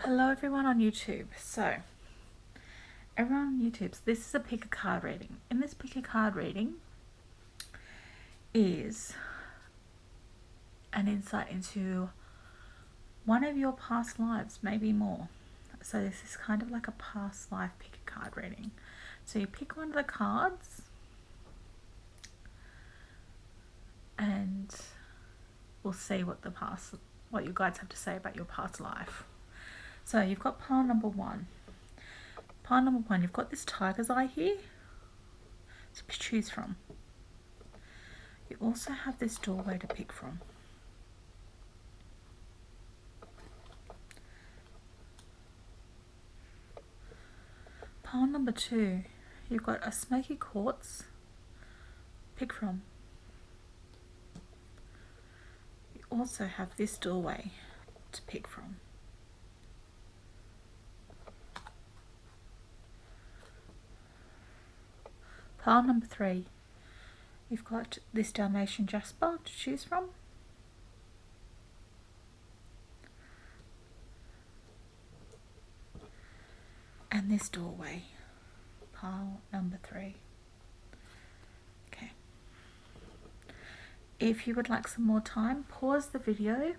Hello everyone on YouTube. So, everyone on YouTube, this is a pick a card reading. In this pick a card reading is an insight into one of your past lives, maybe more. So this is kind of like a past life pick a card reading. So you pick one of the cards and we'll see what you guys have to say about your past life. So you've got pile number one. Pile number one, you've got this tiger's eye here to choose from. You also have this doorway to pick from. Pile number two, you've got a smoky quartz, pick from. You also have this doorway to pick from. Pile number three, you've got this Dalmatian Jasper to choose from. And this doorway, pile number three. Okay. If you would like some more time, pause the video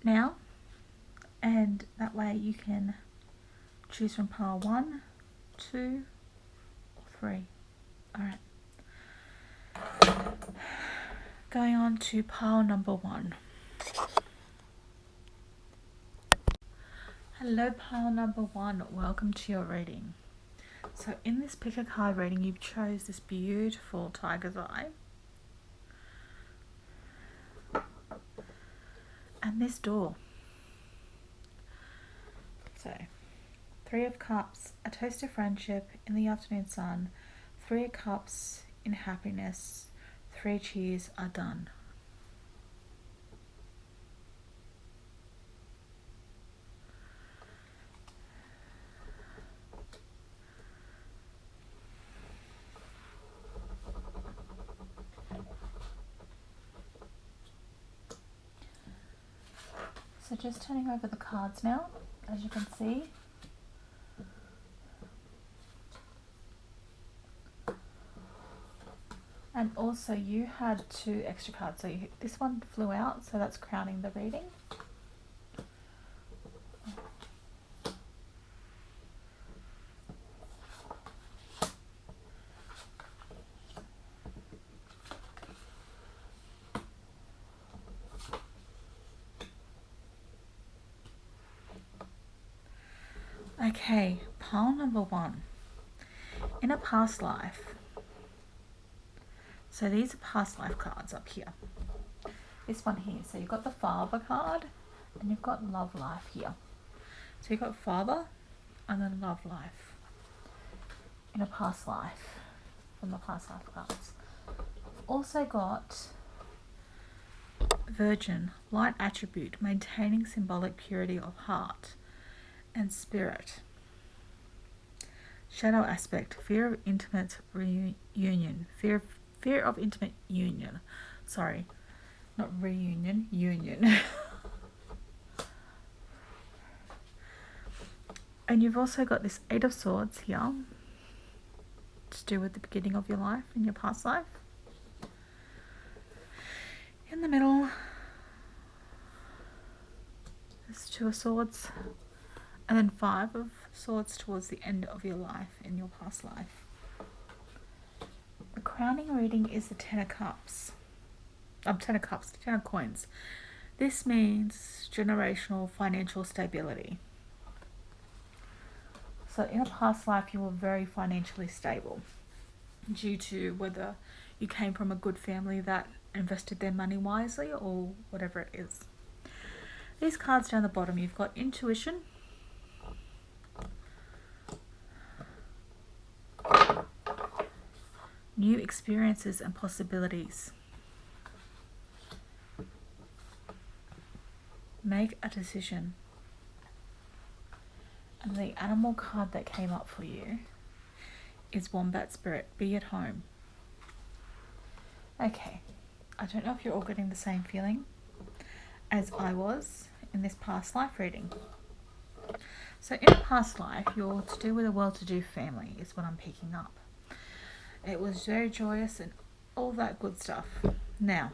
now, and that way you can choose from pile 1, 2, or 3. Alright. Going on to pile number 1. Hello pile number 1, welcome to your reading. So in this pick a card reading you chose this beautiful tiger's eye and this door. So 3 of Cups, a toast of friendship in the afternoon sun, 3 of Cups in happiness, 3 cheers are done. So just turning over the cards now, as you can see. And also you had 2 extra cards, so this one flew out, so that's crowning the reading. Okay, pile number 1. In a past life. So these are past life cards up here. This one here. So you've got the father card and you've got love life here. So you've got father and then love life in a past life from the past life cards. Also got Virgin, light attribute, maintaining symbolic purity of heart and spirit. Shadow aspect, fear of intimate reunion, fear of intimate union. Sorry, not reunion, union. And you've also got this 8 of Swords here to do with the beginning of your life in your past life. In the middle, there's 2 of Swords. And then 5 of Swords towards the end of your life in your past life. The crowning reading is the 10 of Cups. 10 of Cups, 10 of Coins. This means generational financial stability. So in a past life you were very financially stable due to whether you came from a good family that invested their money wisely or whatever it is. These cards down the bottom, you've got intuition, new experiences and possibilities. Make a decision. And the animal card that came up for you is Wombat Spirit. Be at home. Okay. I don't know if you're all getting the same feeling as I was in this past life reading. So in a past life, you're to do with a well-to-do family is what I'm picking up. It was very joyous and all that good stuff. Now,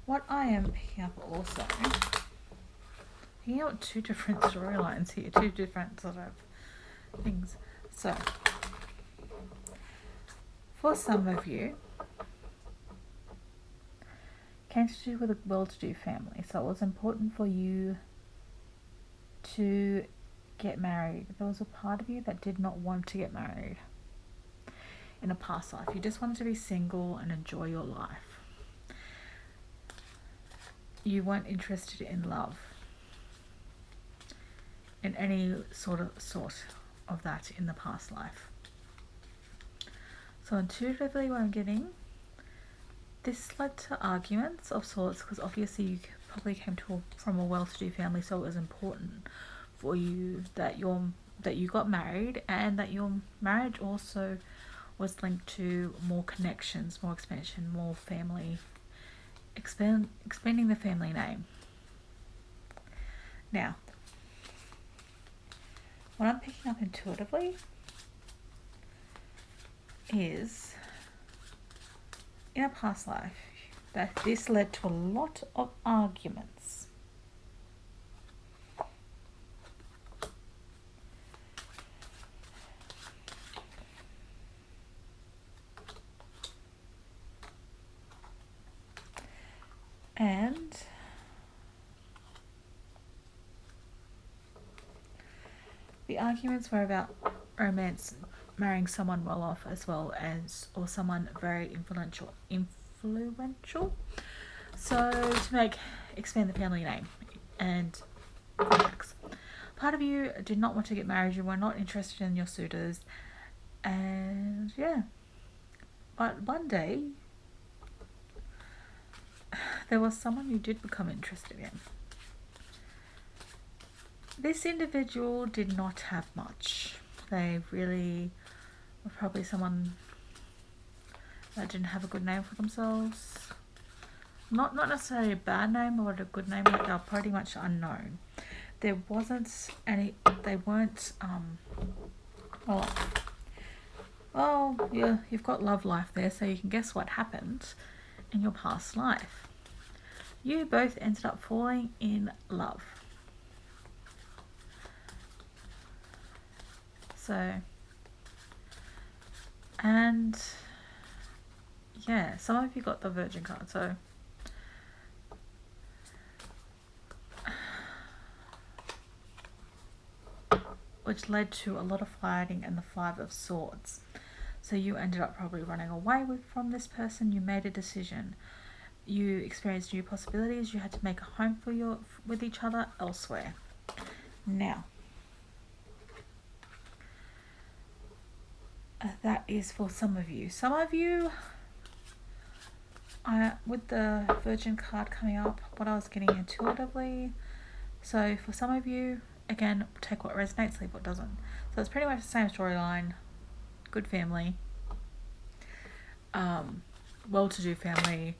what I am picking up also, you know, two different storylines here, two different sort of things. So, for some of you, came to do with a well-to-do family, so it was important for you to get married. There was a part of you that did not want to get married in a past life. You just wanted to be single and enjoy your life. You weren't interested in love, in any sort of that in the past life. So intuitively what I'm getting, this led to arguments of sorts, because obviously you probably came from a well-to-do family, so it was important for you that you got married, and that your marriage also was linked to more connections, more expansion, more family, expanding the family name. Now, what I'm picking up intuitively is, in a past life, that this led to a lot of arguments. And the arguments were about romance, marrying someone well off, as well as, or someone very influential. So to expand the family name and contacts. Part of you did not want to get married. You were not interested in your suitors, and yeah. But one day, there was someone you did become interested in. This individual did not have much. They really were probably someone that didn't have a good name for themselves. Not necessarily a bad name, but a good name. Like, they were pretty much unknown. There wasn't any. They weren't. Well, yeah. You've got love life there, so you can guess what happened in your past life. You both ended up falling in love. So, and yeah, some of you got the Virgin card, so which led to a lot of fighting and the Five of Swords. So you ended up probably running away from this person. You made a decision. You experienced new possibilities. You had to make a home with each other elsewhere. Now, that is for some of you. Some of you, with the Virgin card coming up, what I was getting intuitively. So for some of you, again, take what resonates, leave what doesn't. So it's pretty much the same storyline. Good family, well-to-do family,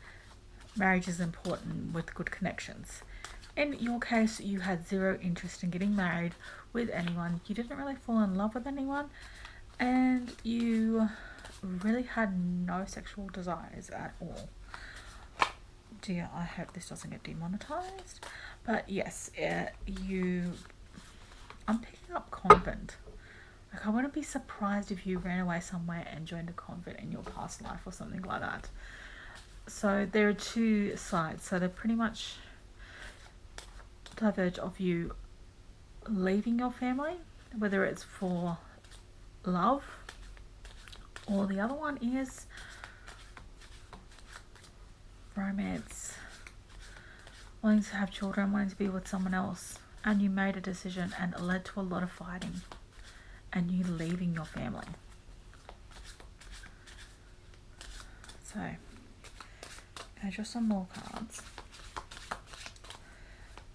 marriage is important with good connections. In your case, you had zero interest in getting married with anyone. You didn't really fall in love with anyone, and you really had no sexual desires at all. Dear, I hope this doesn't get demonetized. But yes, I'm picking up convent. Like, I wouldn't be surprised if you ran away somewhere and joined a convent in your past life or something like that. So there are two sides. So they're pretty much diverge of you leaving your family, whether it's for love, or the other one is romance, wanting to have children, wanting to be with someone else, and you made a decision and it led to a lot of fighting and you leaving your family. So, I draw some more cards.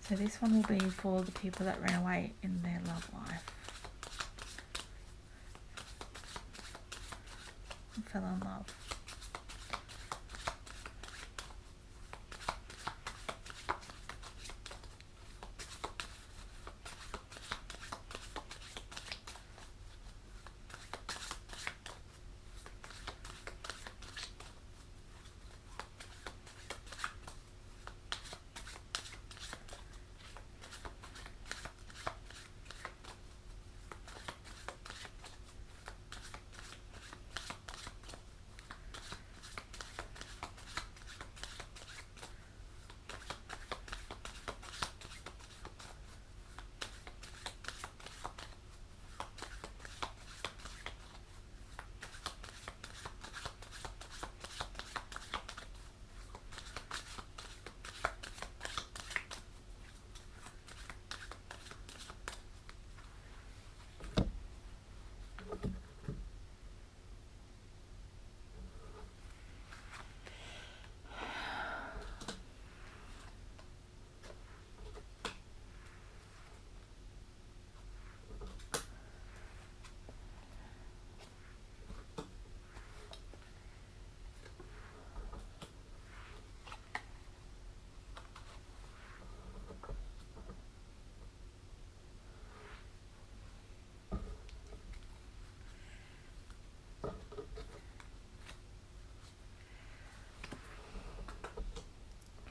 So this one will be for the people that ran away in their love life. and fell in love.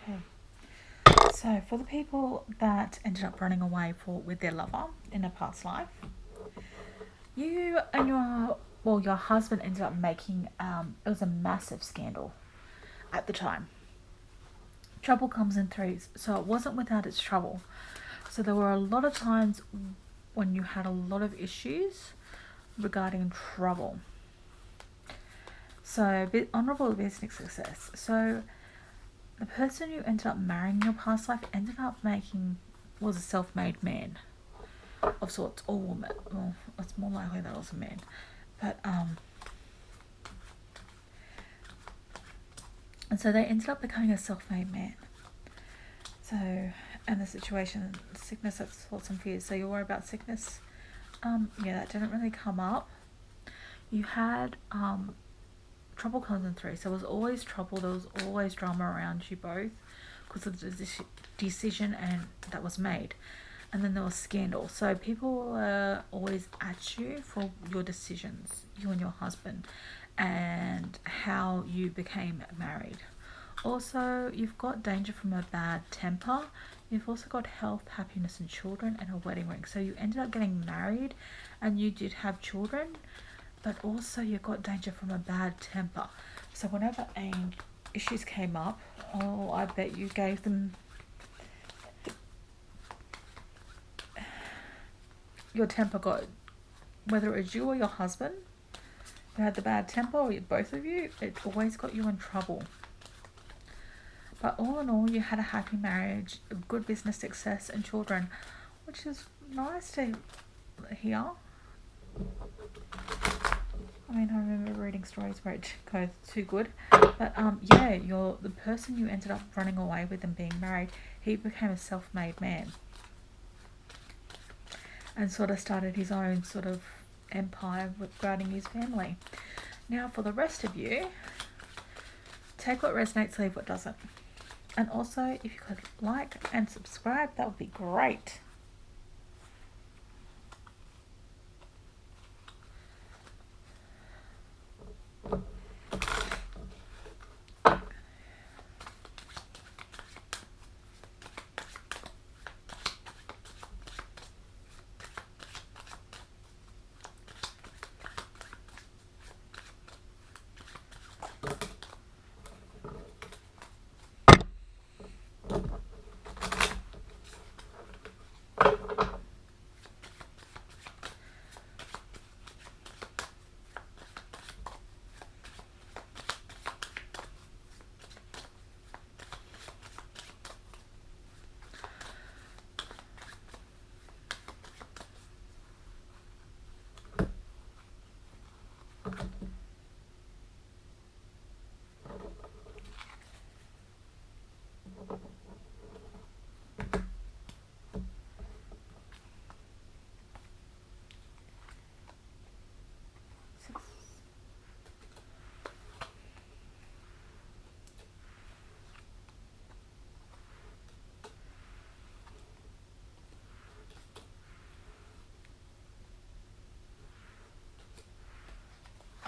Okay. So for the people that ended up running away with their lover in a past life, you and your husband ended up making it was a massive scandal at the time. Trouble comes in threes, so it wasn't without its trouble. So there were a lot of times when you had a lot of issues regarding trouble. So honorable business success. So the person you ended up marrying in your past life ended up was a self-made man of sorts, or woman. Well, it's more likely that it was a man. But and so they ended up becoming a self-made man. So, and the situation, sickness, that's thoughts and fears. So you worry about sickness. Yeah, that didn't really come up. You had trouble comes in three. So there was always trouble. There was always drama around you both because of the decision and that was made. And then there was scandal. So people were always at you for your decisions, you and your husband, and how you became married. Also, you've got danger from a bad temper. You've also got health, happiness, and children, and a wedding ring. So you ended up getting married, and you did have children, but also you've got danger from a bad temper. So whenever issues came up, oh, I bet you gave them your temper got, whether it was you or your husband who had the bad temper, or both of you, it always got you in trouble. But all in all, you had a happy marriage, good business success, and children, which is nice to hear. I mean, I remember reading stories where it goes too good, but yeah, the person you ended up running away with and being married, he became a self-made man and sort of started his own sort of empire regarding his family. Now, for the rest of you, take what resonates, leave what doesn't. And also, if you could like and subscribe, that would be great.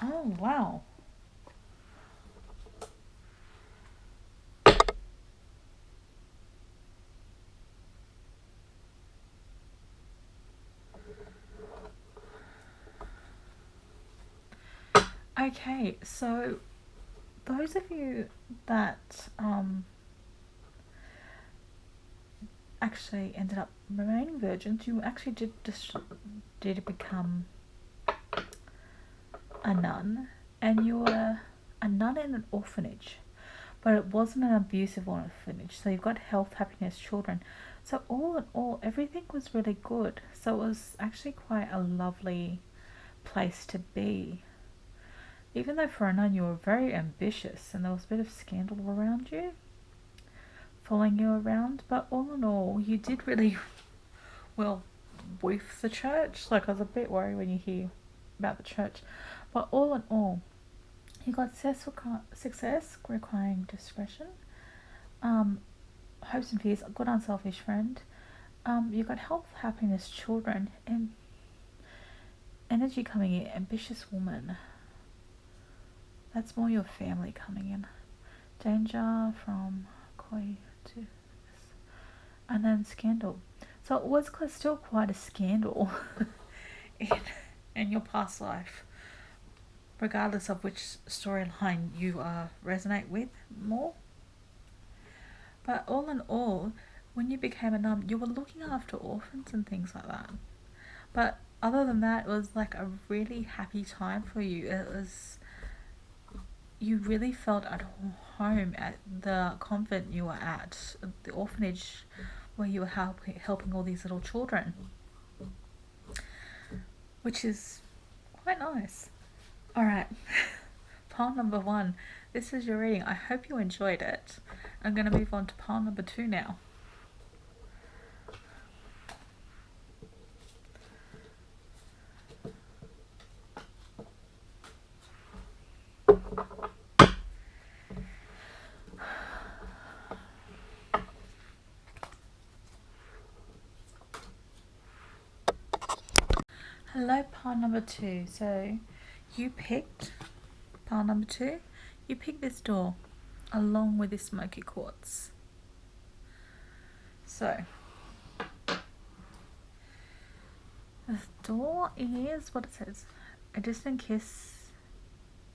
Oh, wow. Okay, so those of you that actually ended up remaining virgins, you actually did become a nun, and you were a nun in an orphanage, but it wasn't an abusive orphanage. So you've got health, happiness, children. So all in all, everything was really good. So it was actually quite a lovely place to be. Even though for a nun you were very ambitious and there was a bit of scandal around you, following you around, but all in all, you did really well with the church. Like, I was a bit worried when you hear about the church, but all in all, you got success requiring discretion, hopes and fears, a good unselfish friend. You got health, happiness, children, and energy coming in, ambitious woman. That's more your family coming in. Danger from koi to, and then scandal. So it was still quite a scandal in your past life, regardless of which storyline you resonate with more. But all in all, when you became a nun, you were looking after orphans and things like that. But other than that, it was like a really happy time for you. It was, you really felt at home at the convent you were at, the orphanage where you were helping all these little children, which is quite nice. Alright, pile number 1. This is your reading. I hope you enjoyed it. I'm going to move on to pile number 2 now. Hello, pile number 2. So you picked pile number 2. You picked this door along with this smoky quartz. So the door is what it says: a distant kiss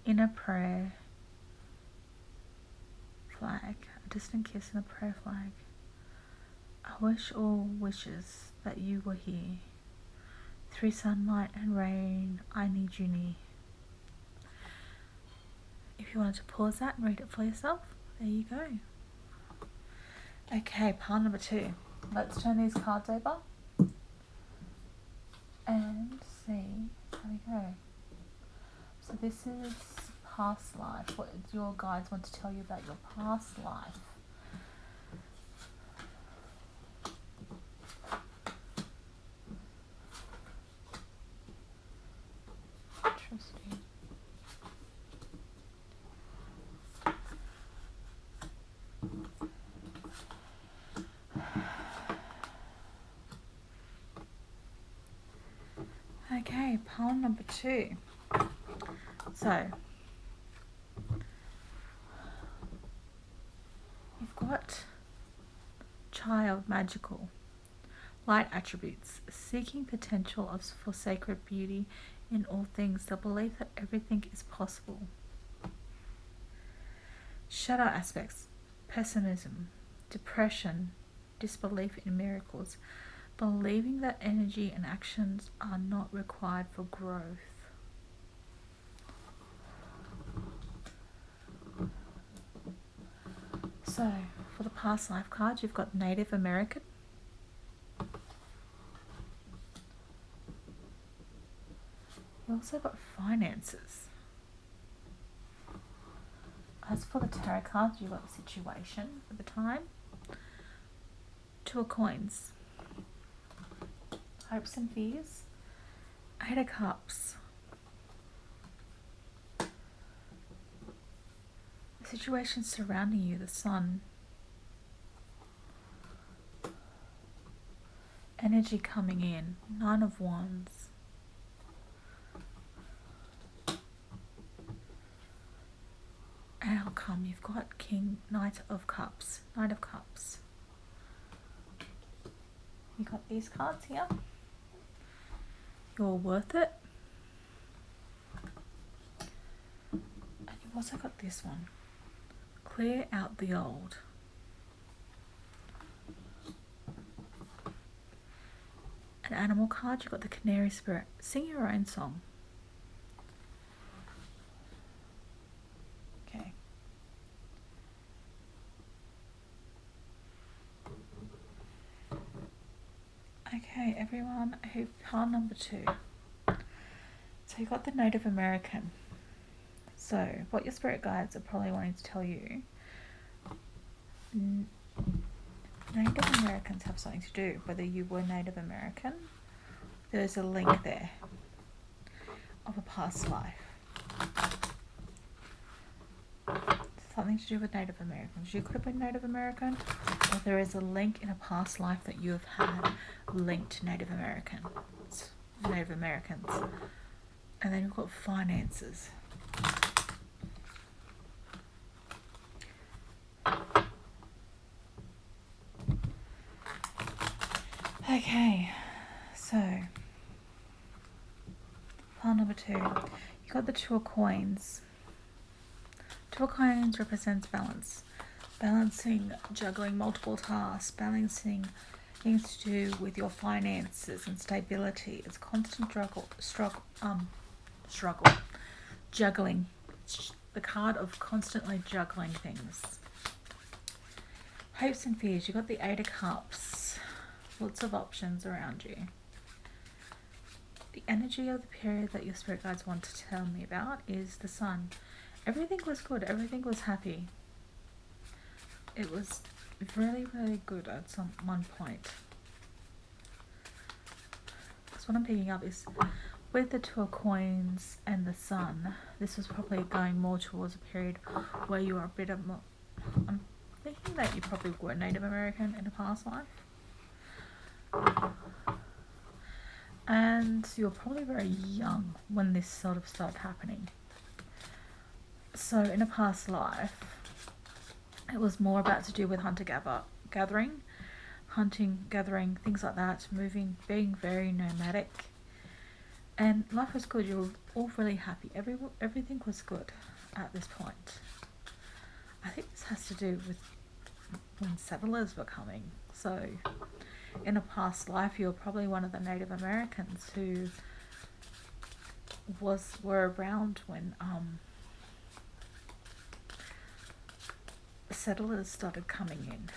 in a prayer flag. A distant kiss in a prayer flag. I wish all wishes that you were here. Through sunlight and rain, I need you near. If you wanted to pause that and read it for yourself, there you go. Okay, pile number 2. Let's turn these cards over and see how we go. So this is past life. What your guides want to tell you about your past life. Interesting. Okay, pile number 2. So you've got child, magical, light attributes, seeking potential for sacred beauty in all things, the belief that everything is possible. Shadow aspects, pessimism, depression, disbelief in miracles, believing that energy and actions are not required for growth. So, for the past life cards, you've got Native American, you also got finances. As for the tarot cards, you've got the situation at the time, 2 of coins, hopes and fears, 8 of cups, the situation surrounding you, the sun, energy coming in, 9 of wands, outcome. You've got King, Knight of Cups. You got these cards here. You're worth it. And you've also got this one. Clear out the old. An animal card. You've got the Canary Spirit. Sing your own song. Okay. Okay, everyone, who pile number 2. So you got the Native American. So what your spirit guides are probably wanting to tell you, Native Americans have something to do. Whether you were Native American, there's a link there of a past life. Something to do with Native Americans. You could have been Native American, or there is a link in a past life that you have had linked to Native Americans. And then you've got finances. Okay, so pile number 2. You got the 2 of Coins. 2 of Coins represents balance. Balancing, juggling multiple tasks, balancing things to do with your finances and stability. It's constant struggle. Juggling. It's the card of constantly juggling things. Hopes and fears. You got the 8 of Cups. Lots of options around you. The energy of the period that your spirit guides want to tell me about is the Sun. Everything was good. Everything was happy. It was really, really good at one point. Because what I'm picking up is with the 2 of Coins and the Sun, this was probably going more towards a period where you are a bit of more... I'm thinking that you probably were Native American in a past life. And you were probably very young when this sort of started happening. So in a past life, it was more about to do with gathering, things like that, moving, being very nomadic. And life was good. You were all really happy. Everything was good at this point. I think this has to do with when settlers were coming. So in a past life, you were probably one of the Native Americans who were around when settlers started coming in.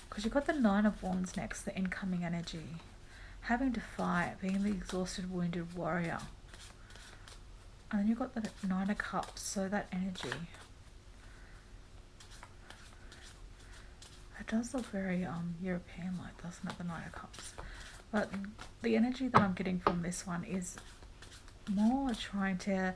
Because you've got the 9 of Wands next, the incoming energy. Having to fight, being the exhausted, wounded warrior. And then you've got the 9 of Cups, so that energy. It does look very European-like, doesn't it, the 9 of Cups? But the energy that I'm getting from this one is more trying to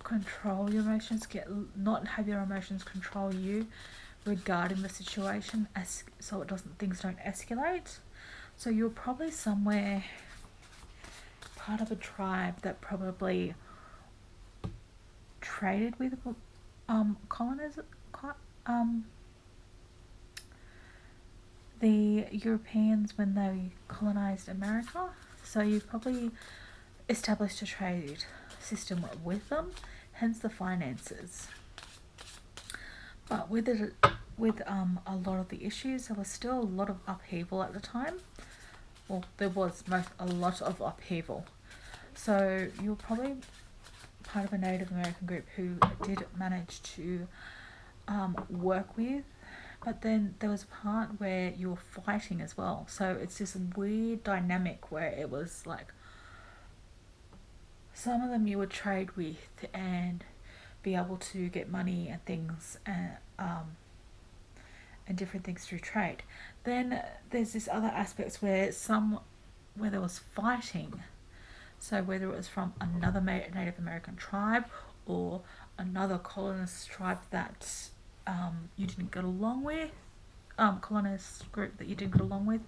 control your emotions, not have your emotions control you regarding the situation, so things don't escalate. So you're probably somewhere part of a tribe that probably traded with the Europeans when they colonized America. So you've probably established a trade system with them, hence the finances. But with a lot of the issues, there was still a lot of upheaval at the time. Well, there was a lot of upheaval. So you were probably part of a Native American group who did manage to work with, but then there was a part where you were fighting as well. So it's this weird dynamic where it was like some of them you would trade with and be able to get money and things and different things through trade. Then there's this other aspects where there was fighting. So whether it was from another Native American tribe or another colonist tribe that you didn't get along with, colonist group that you didn't get along with,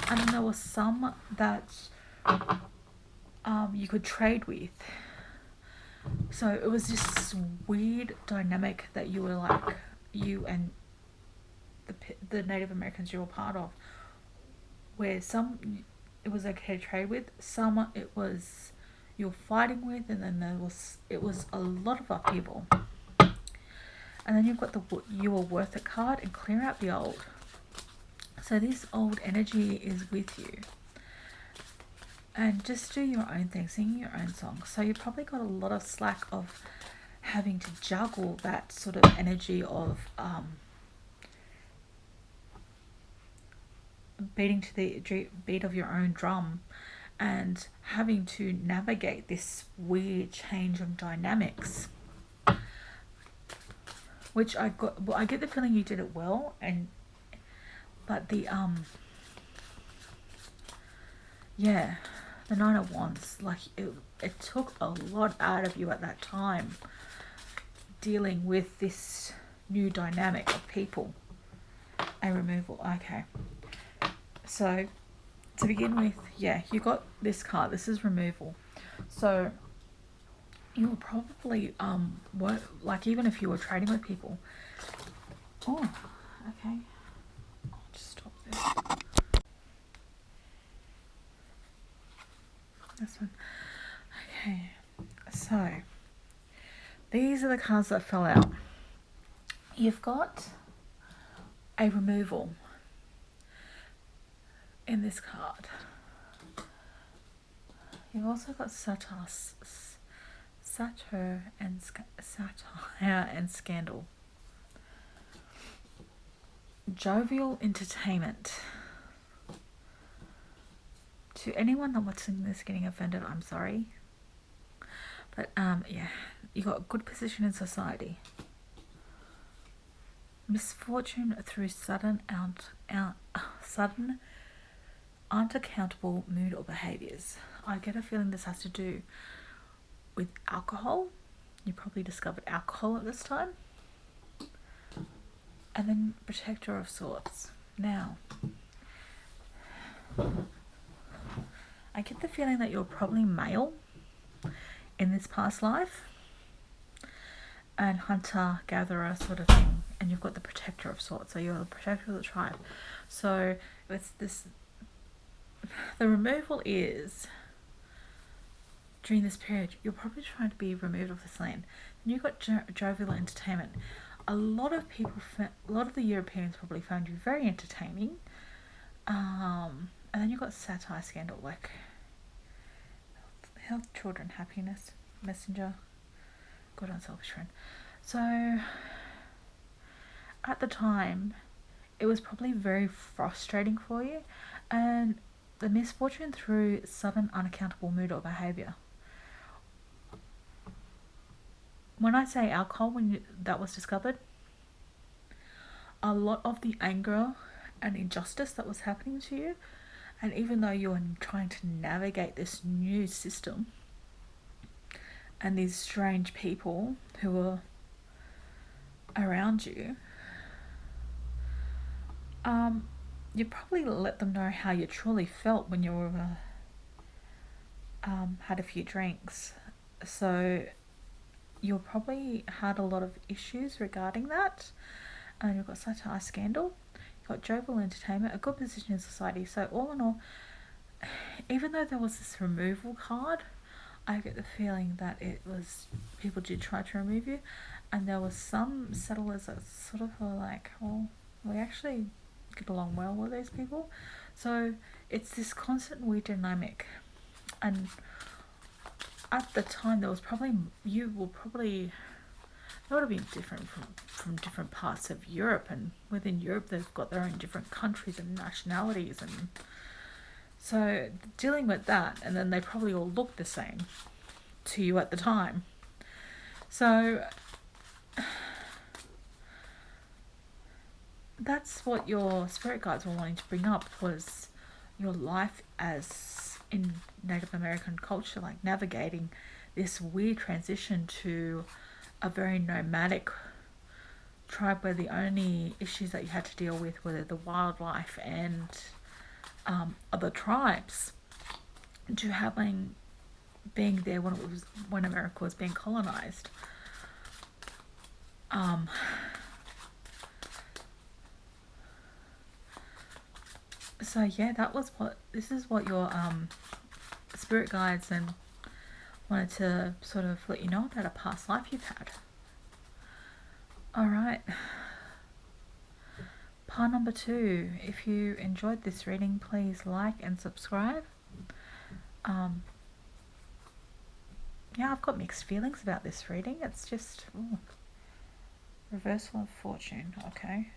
and then there was some that you could trade with. So it was this weird dynamic that you were like, you and the Native Americans you were part of, where some it was okay to trade with, some it was you're fighting with, and then it was a lot of upheaval. And then you've got the you are worth it card and clear out the old. So this old energy is with you. And just do your own thing, singing your own song. So you've probably got a lot of slack of having to juggle that sort of energy of beating to the beat of your own drum and having to navigate this weird change of dynamics, which I get the feeling you did it well, but the yeah, the Nine of Wands, like it took a lot out of you at that time dealing with this new dynamic of people and removal. Okay, so to begin with, yeah, you got this card. This is removal. So you'll probably work, like, even if you were trading with people. Oh, okay. I'll just stop there. This one. Okay. So these are the cards that fell out. You've got a removal in this card. You've also got satire and scandal. Jovial entertainment. To anyone not watching this getting offended, I'm sorry. But yeah, you got a good position in society. Misfortune through sudden unaccountable mood or behaviours. I get a feeling this has to do with alcohol. You probably discovered alcohol at this time. And then Protector of Swords. Now, I get the feeling that you're probably male in this past life, and hunter, gatherer sort of thing. And you've got the Protector of Swords, so you're the protector of the tribe. So it's this, the removal is, during this period, you're probably trying to be removed off this land. And you've got jovial entertainment. A lot of the Europeans probably found you very entertaining. And then you've got satire, scandal, like health, children, happiness, messenger, good unselfish friend. So at the time, it was probably very frustrating for you, and the misfortune through sudden unaccountable mood or behaviour. When I say alcohol, that was discovered, a lot of the anger and injustice that was happening to you, and even though you were trying to navigate this new system and these strange people who were around you, you probably let them know how you truly felt when you were had a few drinks. So you probably had a lot of issues regarding that. And you've got satire, scandal, you've got jovial entertainment, a good position in society. So all in all, even though there was this removal card, I get the feeling that it was, people did try to remove you, and there was some settlers that sort of were like, well, we actually get along well with these people. So it's this constant weird dynamic. And at the time, there was probably, you will probably, it would have been different from different parts of Europe, and within Europe they've got their own different countries and nationalities, and so dealing with that, and then they probably all look the same to you at the time. So that's what your spirit guides were wanting to bring up, was your life as in Native American culture, like navigating this weird transition to a very nomadic tribe where the only issues that you had to deal with were the wildlife and other tribes. to having being there when America was being colonized. So yeah, this is what your spirit guides and wanted to sort of let you know about a past life you've had. All right. Part number 2. If you enjoyed this reading, please like and subscribe. Yeah, I've got mixed feelings about this reading. It's just reversal of fortune. Okay.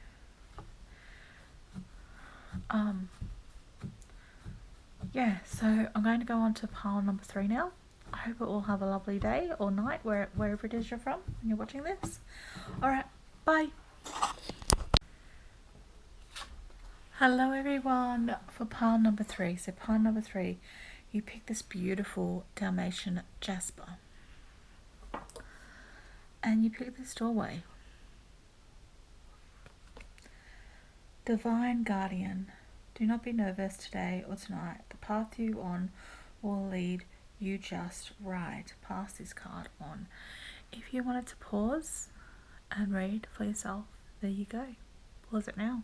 Yeah, so I'm going to go on to pile number 3 now. I hope you all have a lovely day or night wherever it is you're from when you're watching this. Alright, bye. Hello everyone for pile number 3. So pile number 3, you picked this beautiful Dalmatian Jasper. And you picked this doorway. Divine Guardian, do not be nervous today or tonight. The path you on will lead you just right. Pass this card on. If you wanted to pause and read for yourself, there you go. Pause it now.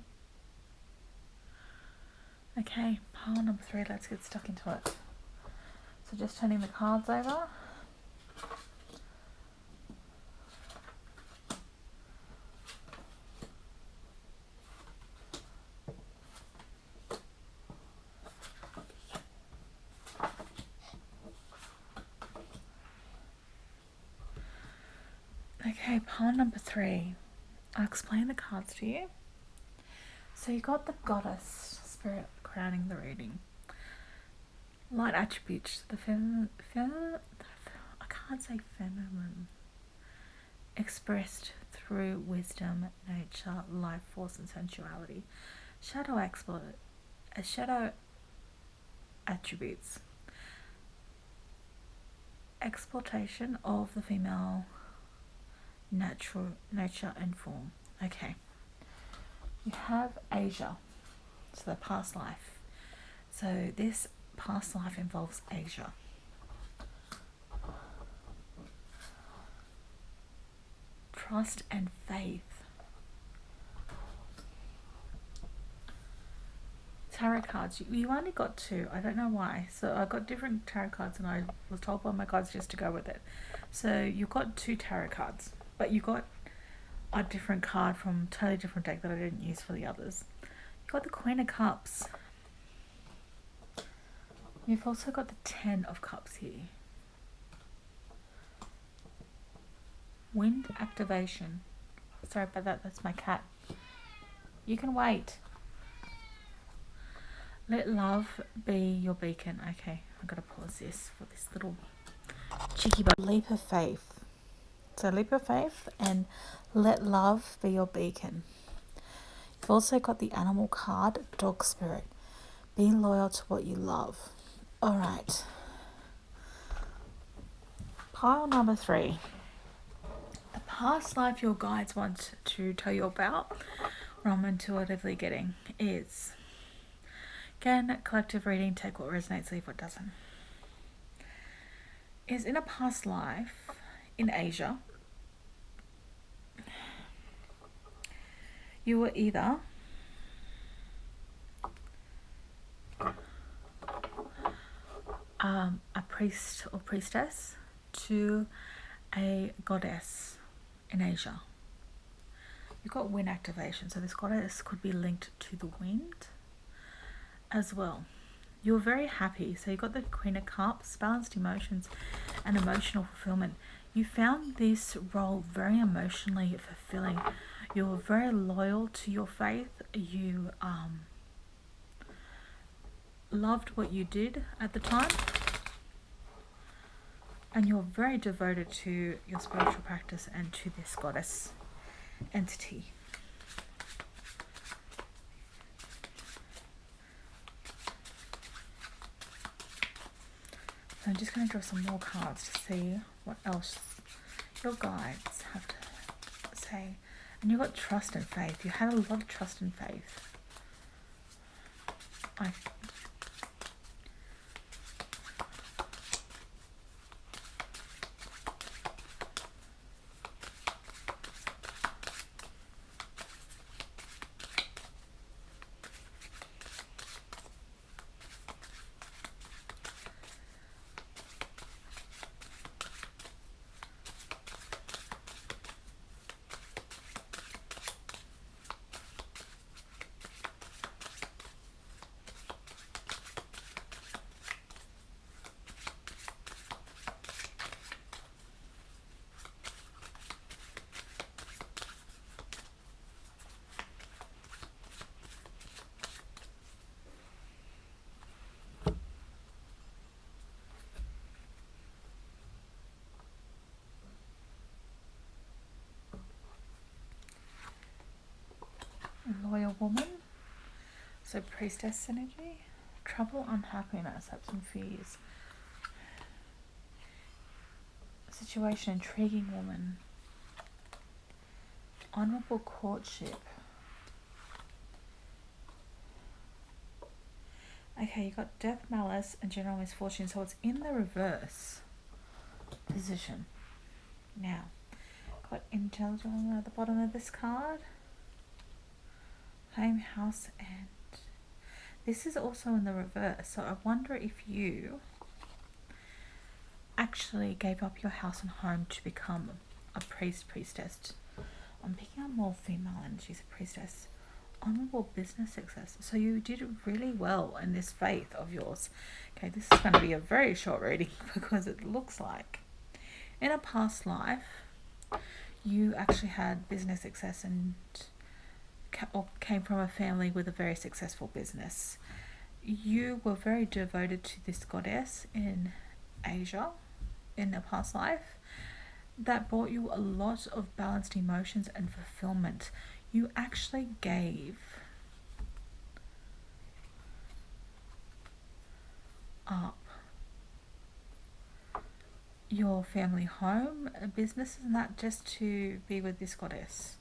Okay, pile number 3, let's get stuck into it. So just turning the cards over. Okay, pile number 3. I'll explain the cards to you. So you got the Goddess Spirit crowning the reading. Light attributes, the feminine, I can't say feminine, expressed through wisdom, nature, life force and sensuality. Shadow attributes, exploitation of the female natural nature and form. Okay, you have Asia, so the past life. So this past life involves Asia. Trust and faith. Tarot cards, you only got 2. I don't know why. So I got different tarot cards and I was told by my guides just to go with it. So you got 2 tarot cards, but you got a different card from a totally different deck that I didn't use for the others. You got the Queen of Cups. You've also got the 10 of Cups here. Wind activation. Sorry about that, that's my cat. You can wait. Let love be your beacon. Okay, I'm going to pause this for this little cheeky bug. Leap of faith. So leap of faith and let love be your beacon. You've also got the animal card, dog spirit. Be loyal to what you love. Alright. Pile number 3. The past life your guides want to tell you about, what I'm intuitively getting, is, again, collective reading, take what resonates, leave what doesn't. Is in a past life in Asia, you were either a priest or priestess to a goddess in Asia. You've got wind activation, so this goddess could be linked to the wind as well. You're very happy, so you got the Queen of Cups, balanced emotions and emotional fulfillment. You found this role very emotionally fulfilling. You were very loyal to your faith. You loved what you did at the time, and you're very devoted to your spiritual practice and to this goddess entity. So I'm just going to draw some more cards to see what else your guides have to say. And you've got trust and faith. You had a lot of trust and faith. So priestess energy, trouble, unhappiness, hopes and fears. Situation, intriguing woman. Honourable courtship. Okay, you got death, malice, and general misfortune. So it's in the reverse position. Now, got intelligence at the bottom of this card. Home, house, and this is also in the reverse. So I wonder if you actually gave up your house and home to become a priestess. I'm picking up more female energies, a priestess. Honourable business success. So you did really well in this faith of yours. Okay, this is going to be a very short reading because it looks like in a past life you actually had business success and or came from a family with a very successful business. You were very devoted to this goddess in Asia in a past life that brought you a lot of balanced emotions and fulfillment. You actually gave up your family home, business, and that just to be with this goddess,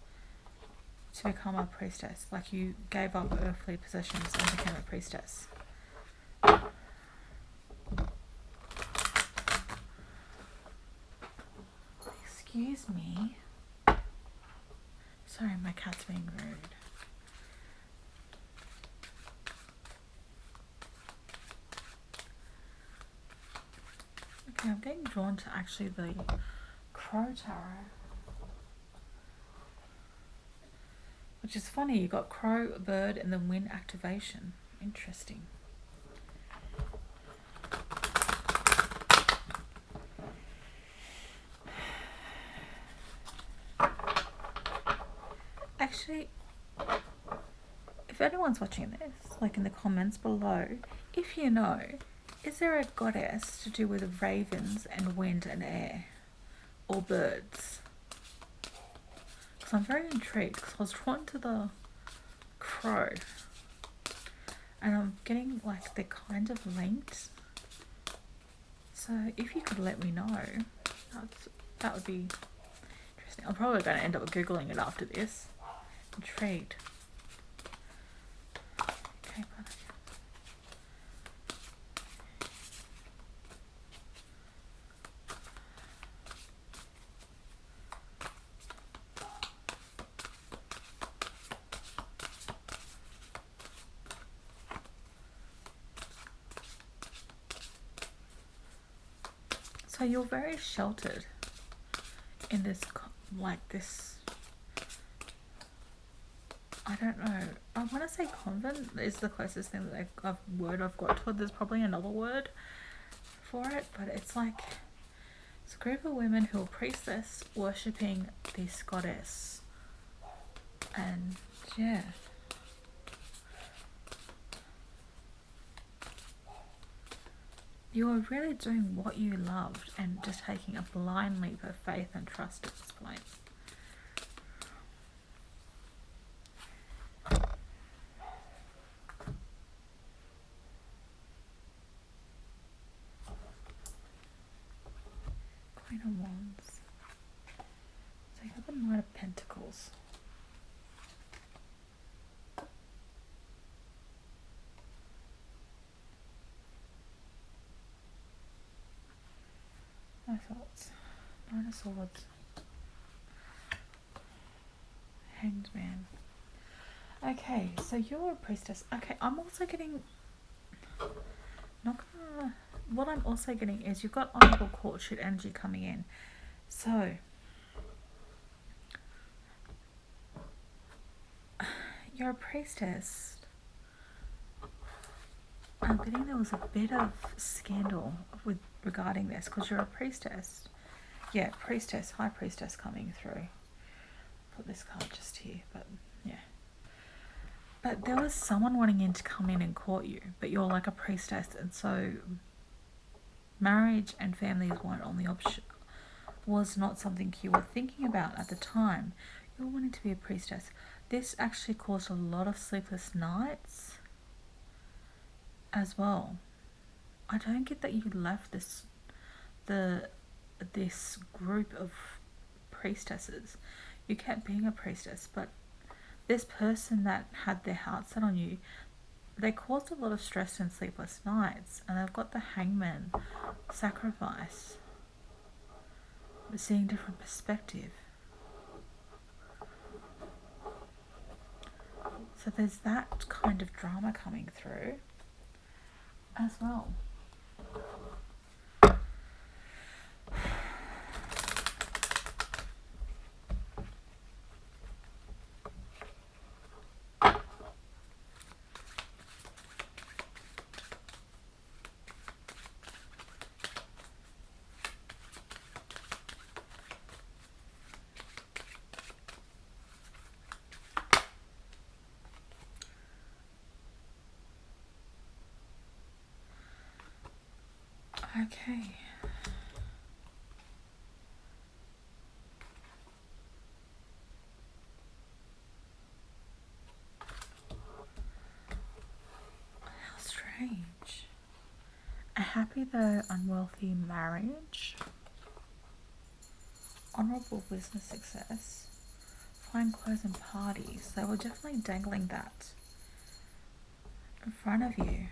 to become a priestess. Like you gave up earthly possessions and became a priestess. Excuse me. Sorry, my cat's being rude. Okay, I'm getting drawn to actually the Crow Tarot. Which is funny, you got crow, bird, and then wind activation. Interesting. Actually, if anyone's watching this, like in the comments below, if you know, is there a goddess to do with ravens and wind and air? Or birds? Because I'm very intrigued, because I was drawn to the crow. And I'm getting like they're kind of linked. So if you could let me know, that would be interesting. I'm probably going to end up Googling it after this. Intrigued. Okay, but so you're very sheltered in this, like this, I don't know, I want to say convent is the closest thing that word I've got to it. There's probably another word for it, but it's like it's a group of women who are priestess worshipping this goddess. And yeah, you are really doing what you loved and just taking a blind leap of faith and trust at this point. Queen of Wands. So you have the Knight of Pentacles. My thoughts. Nine of Swords. Hanged Man. Okay, so you're a priestess. Okay, I'm also getting... What I'm also getting is you've got honourable courtship energy coming in. So... you're a priestess. I'm getting there was a bit of scandal regarding this because you're a priestess. Yeah, priestess, high priestess coming through. Put this card just here, but yeah. But there was someone wanting in to come in and court you, but you're like a priestess, and so marriage and families weren't on the option. Was not something you were thinking about at the time. You were wanting to be a priestess. This actually caused a lot of sleepless nights as well. I don't get that you left this group of priestesses. You kept being a priestess, but this person that had their heart set on you, they caused a lot of stress and sleepless nights, and they've got the Hangman, sacrifice, seeing different perspective. So there's that kind of drama coming through as well. Okay. How strange. A happy though unwealthy marriage. Honourable business success. Fine clothes and parties. They were definitely dangling that in front of you.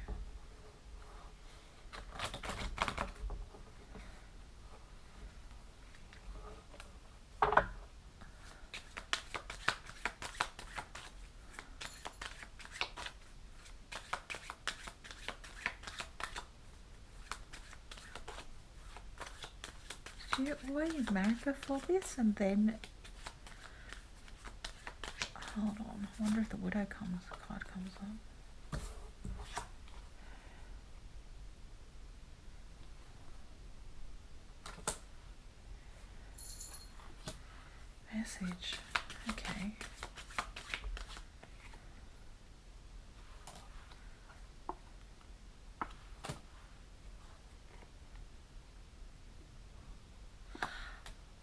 Were you married before this and then... Hold on, I wonder if the widow card comes up. Message. Okay.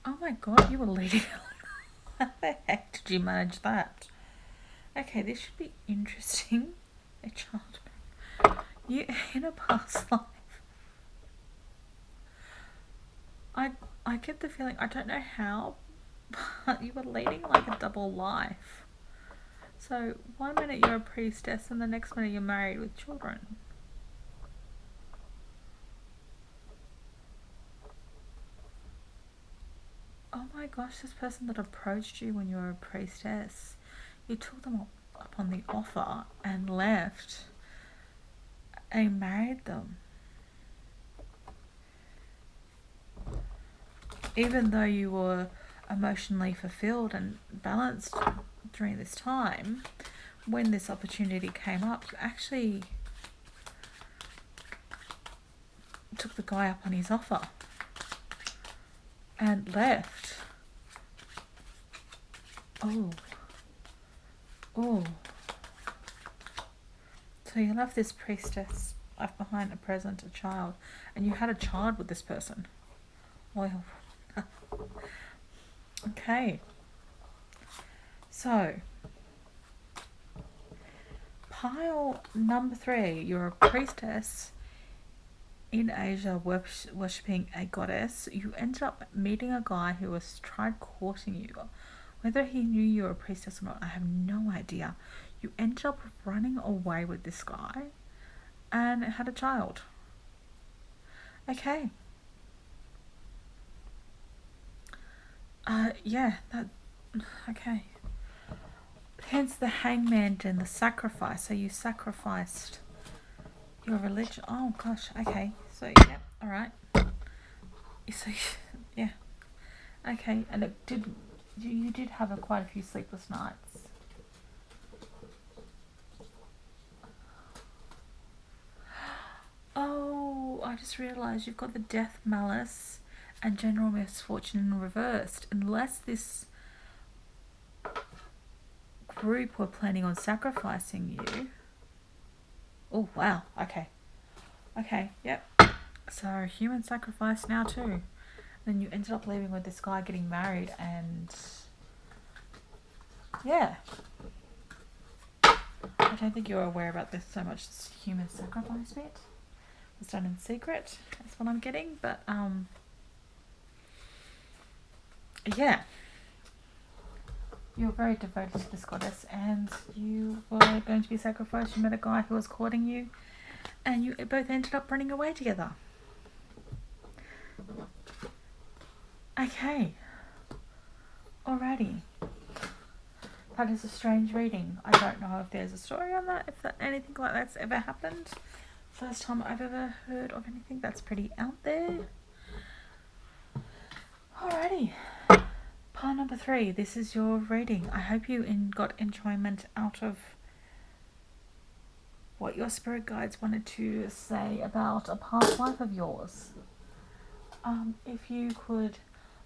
Oh my god, you were leading. How the heck did you manage that? Okay, this should be interesting. A child. You in a past life. I get the feeling, I don't know how, but you were leading like a double life. So one minute you're a priestess and the next minute you're married with children. Oh my gosh, this person that approached you when you were a priestess, you took them up on the offer and left and married them. Even though you were emotionally fulfilled and balanced during this time, when this opportunity came up, you actually took the guy up on his offer and left. Oh. So you left this priestess, left behind a present, a child, and you had a child with this person. Well, okay. So, pile number 3, you're a priestess in Asia worshipping a goddess. You ended up meeting a guy who has tried courting you. Whether he knew you were a priestess or not, I have no idea. You ended up running away with this guy and had a child. Okay. Okay. Hence the Hangman and the sacrifice. So you sacrificed your religion. Oh gosh, okay. So yeah, alright. So yeah. Okay, and you did have quite a few sleepless nights. Oh, I just realised you've got the death, malice and general misfortune in reversed. Unless this group were planning on sacrificing you. Oh wow, okay, yep. So human sacrifice now too. Then you ended up leaving with this guy, getting married, and yeah, I don't think you're aware about this so much. This human sacrifice bit was done in secret. That's what I'm getting. But yeah, you're very devoted to this goddess, and you were going to be sacrificed. You met a guy who was courting you, and you both ended up running away together. Okay. Alrighty. That is a strange reading. I don't know if there's a story on that, if anything like that's ever happened. First time I've ever heard of anything that's pretty out there. Alrighty. Pile number 3. This is your reading. I hope you got enjoyment out of what your spirit guides wanted to say about a past life of yours. If you could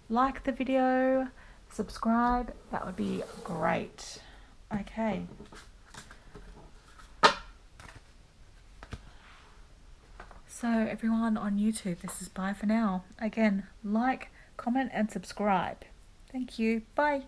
like the video, subscribe, that would be great. Okay. So everyone on YouTube, this is bye for now. Again, like, comment and subscribe. Thank you. Bye.